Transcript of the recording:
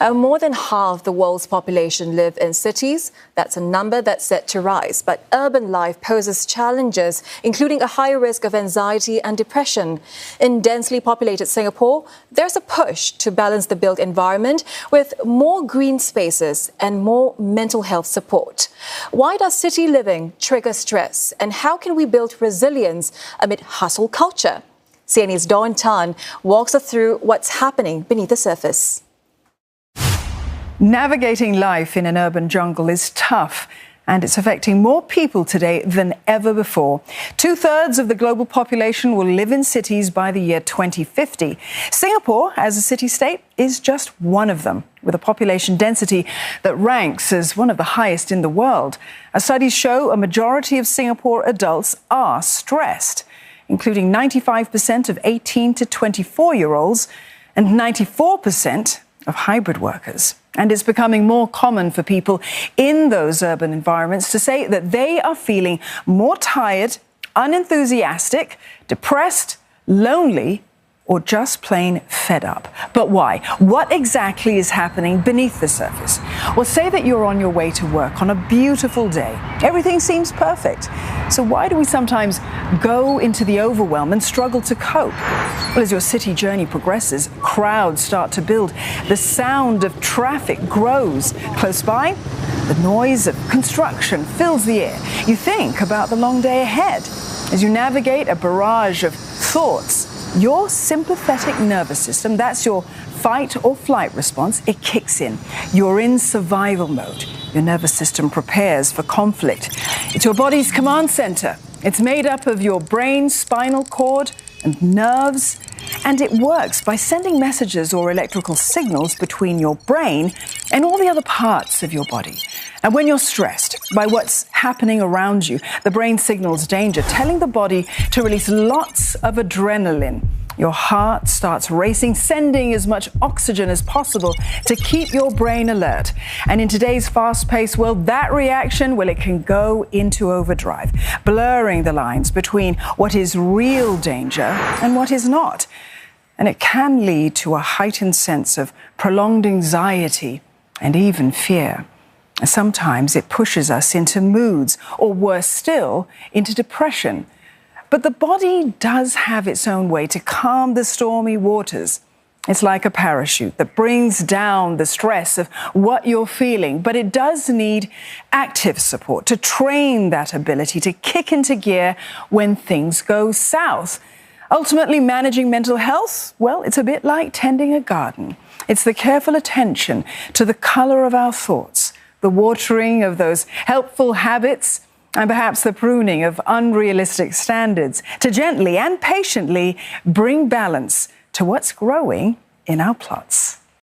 More than half the world's population live in cities. That's a number that's set to rise. But urban life poses challenges, including a higher risk of anxiety and depression. In densely populated Singapore, there's a push to balance the built environment with more green spaces and more mental health support. Why does city living trigger stress? And how can we build resilience amid hustle culture? CNA's Dawn Tan walks us through what's happening beneath the surface. Navigating life in an urban jungle is tough, and it's affecting more people today than ever before. 2/3 of the global population will live in cities by the year 2050. Singapore, as a city-state, is just one of them, with a population density that ranks as one of the highest in the world. As studies show, a majority of Singapore adults are stressed, including 95% of 18 to 24-year-olds and 94% of hybrid workers. And it's becoming more common for people in those urban environments to say that they are feeling more tired, unenthusiastic, depressed, lonely, or just plain fed up. But why? What exactly is happening beneath the surface? Well, say that you're on your way to work on a beautiful day. Everything seems perfect. So why do we sometimes go into the overwhelm and struggle to cope? Well, as your city journey progresses, crowds start to build. The sound of traffic grows. Close by, the noise of construction fills the air. You think about the long day ahead. As you navigate a barrage of thoughts, your sympathetic nervous system, that's your fight or flight response, it kicks in. You're in survival mode. Your nervous system prepares for conflict. It's your body's command center. It's made up of your brain, spinal cord, and nerves, and it works by sending messages or electrical signals between your brain and all the other parts of your body. And when you're stressed by what's happening around you, the brain signals danger, telling the body to release lots of adrenaline. Your heart starts racing, sending as much oxygen as possible to keep your brain alert. And in today's fast-paced world, that reaction, well, it can go into overdrive, blurring the lines between what is real danger and what is not. And it can lead to a heightened sense of prolonged anxiety and even fear. Sometimes it pushes us into moods, or worse still, into depression. But the body does have its own way to calm the stormy waters. It's like a parachute that brings down the stress of what you're feeling, but it does need active support to train that ability to kick into gear when things go south. Ultimately, managing mental health, well, it's a bit like tending a garden. It's the careful attention to the color of our thoughts, the watering of those helpful habits, and perhaps the pruning of unrealistic standards to gently and patiently bring balance to what's growing in our plots.